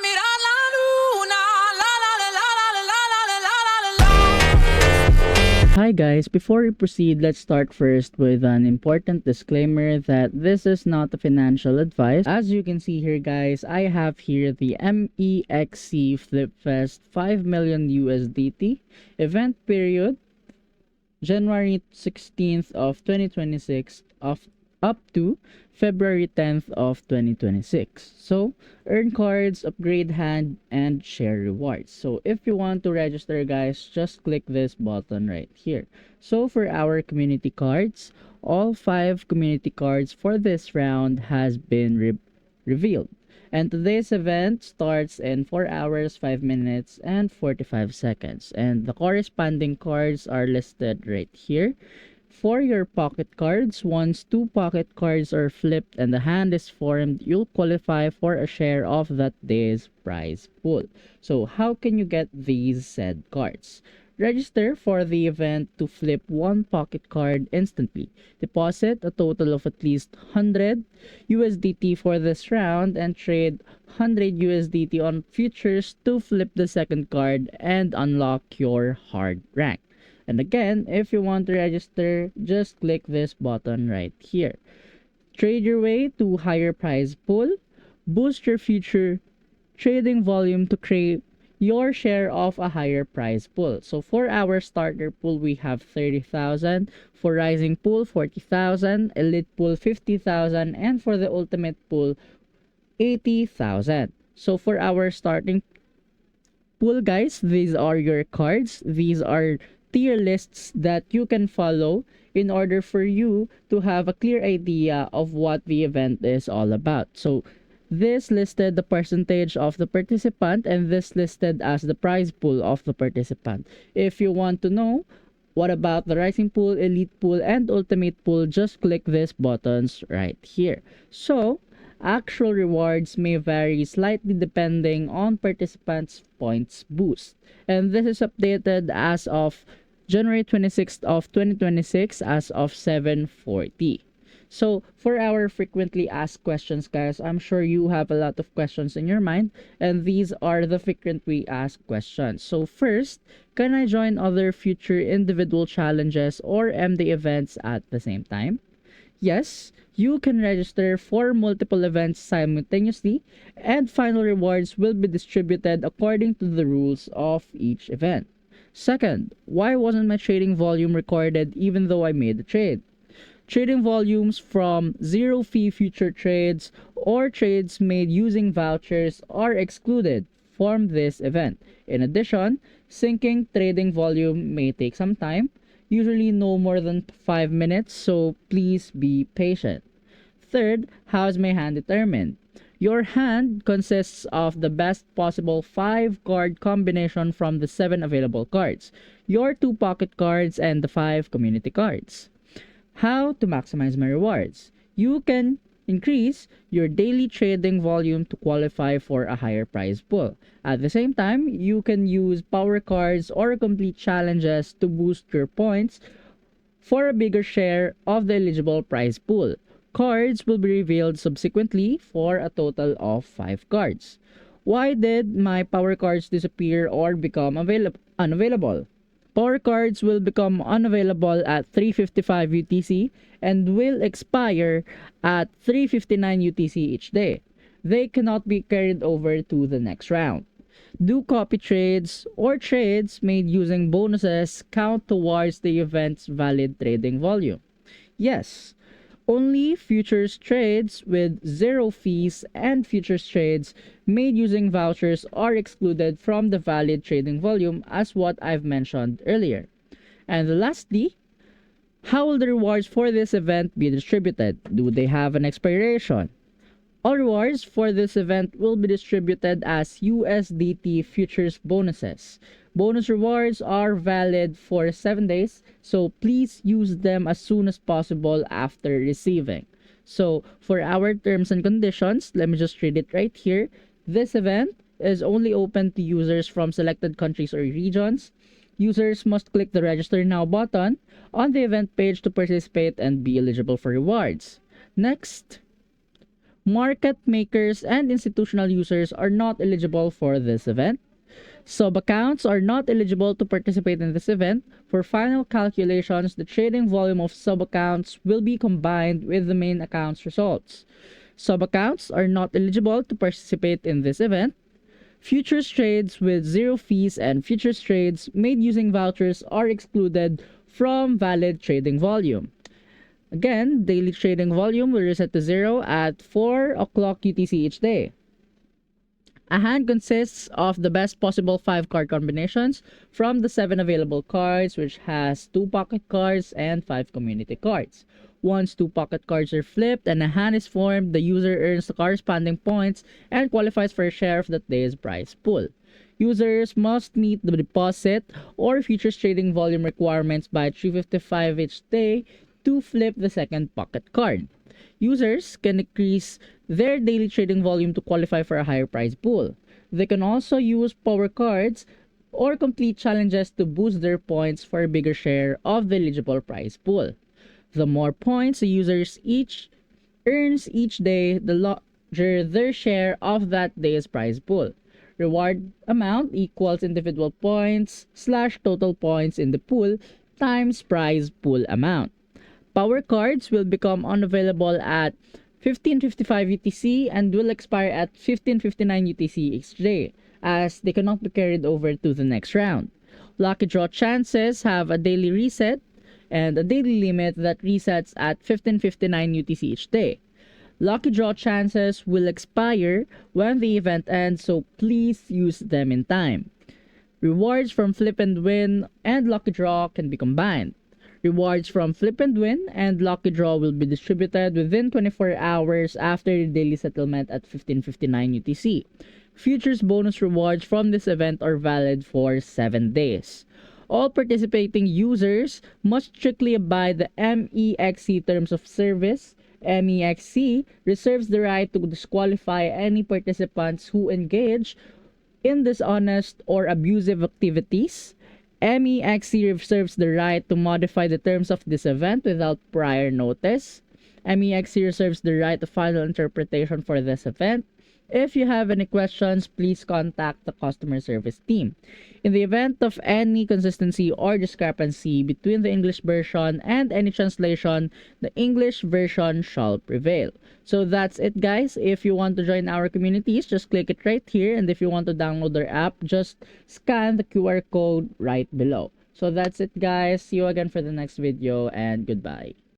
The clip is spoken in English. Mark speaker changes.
Speaker 1: mirar la luna. La la la la la la la la la la la la.
Speaker 2: Hi guys, before we proceed, let's start first with an important disclaimer that this is not a financial advice. As you can see here guys, I have here the MEXC FlipFest 5 million USDT event period January 16th of 2026 of up to February 10th of 2026. So, earn cards, upgrade hand, and share rewards. So, if you want to register guys, just click this button right here. So, for our community cards, all 5 community cards for this round has been revealed. And today's event starts in 4 hours, 5 minutes, and 45 seconds. And the corresponding cards are listed right here. For your pocket cards, once 2 pocket cards are flipped and the hand is formed, you'll qualify for a share of that day's prize pool. So how can you get these said cards? Register for the event to flip 1 pocket card instantly. Deposit a total of at least 100 USDT for this round and trade 100 USDT on futures to flip the second card and unlock your hard rank. And again, if you want to register, just click this button right here. Trade your way to higher prize pool, boost your future trading volume to create your share of a higher prize pool. So for our starter pool, we have 30,000, for rising pool 40,000, elite pool 50,000, and for the ultimate pool 80,000. So for our starting pool guys, these are your cards. These are tier lists that you can follow in order for you to have a clear idea of what the event is all about. So this listed the percentage of the participant and this listed as the prize pool of the participant. If you want to know what about the rising pool, elite pool, and ultimate pool, just click these buttons right here. So actual rewards may vary slightly depending on participants' points boost. And this is updated as of January 26th of 2026 as of 7:40. So, for our frequently asked questions, guys, I'm sure you have a lot of questions in your mind, and these are the frequently asked questions. So, first, can I join other future individual challenges or MD events at the same time? Yes, you can register for multiple events simultaneously, and final rewards will be distributed according to the rules of each event. Second, why wasn't my trading volume recorded even though I made the trade? Trading volumes from zero fee future trades or trades made using vouchers are excluded from this event. In addition, syncing trading volume may take some time, usually no more than 5 minutes, so please be patient. Third, how is my hand determined? Your hand consists of the best possible 5 card combination from the 7 available cards, your 2 pocket cards, and the 5 community cards. How to maximize my rewards? You can increase your daily trading volume to qualify for a higher prize pool. At the same time, you can use power cards or complete challenges to boost your points for a bigger share of the eligible prize pool. Cards will be revealed subsequently for a total of 5 cards. Why did my power cards disappear or become unavailable? Power cards will become unavailable at 3:55 UTC and will expire at 3:59 UTC each day. They cannot be carried over to the next round. Do copy trades or trades made using bonuses count towards the event's valid trading volume? Yes. Only futures trades with zero fees and futures trades made using vouchers are excluded from the valid trading volume as what I've mentioned earlier. And lastly, how will the rewards for this event be distributed? Do they have an expiration? All rewards for this event will be distributed as USDT futures bonuses. Bonus rewards are valid for 7 days, so please use them as soon as possible after receiving. So, for our terms and conditions, let me just read it right here. This event is only open to users from selected countries or regions. Users must click the Register Now button on the event page to participate and be eligible for rewards. Next, Market makers and institutional users are not eligible for this event. Sub-accounts are not eligible to participate in this event. For final calculations, the trading volume of sub-accounts will be combined with the main account's results. Sub-accounts are not eligible to participate in this event. Futures trades with zero fees and futures trades made using vouchers are excluded from valid trading volume. Again, daily trading volume will reset to zero at 4 o'clock UTC each day. A hand consists of the best possible 5 card combinations from the 7 available cards, which has 2 pocket cards and 5 community cards. Once 2 pocket cards are flipped and a hand is formed, the user earns the corresponding points and qualifies for a share of that day's prize pool. Users must meet the deposit or futures trading volume requirements by 3:55 each day to flip the second pocket card. Users can increase their daily trading volume to qualify for a higher prize pool. They can also use power cards or complete challenges to boost their points for a bigger share of the eligible prize pool. The more points the users each earns each day, the larger their share of that day's prize pool. Reward amount equals individual points / total points in the pool times prize pool amount. Power cards will become unavailable at 15:55 UTC and will expire at 15:59 UTC each day, as they cannot be carried over to the next round. Lucky draw chances have a daily reset and a daily limit that resets at 15:59 UTC each day. Lucky draw chances will expire when the event ends, so please use them in time. Rewards from Flip and Win and Lucky Draw can be combined. Rewards from Flip and Win and Lucky Draw will be distributed within 24 hours after the daily settlement at 15:59 UTC. Futures bonus rewards from this event are valid for 7 days. All participating users must strictly abide the MEXC Terms of Service. MEXC reserves the right to disqualify any participants who engage in dishonest or abusive activities. MEXC reserves the right to modify the terms of this event without prior notice. MEXC reserves the right to final interpretation for this event. If you have any questions, please contact the customer service team. In the event of any consistency or discrepancy between the English version and any translation, the English version shall prevail. So that's it, guys. If you want to join our communities, just click it right here. And if you want to download our app, just scan the QR code right below. So that's it, guys. See you again for the next video, and goodbye.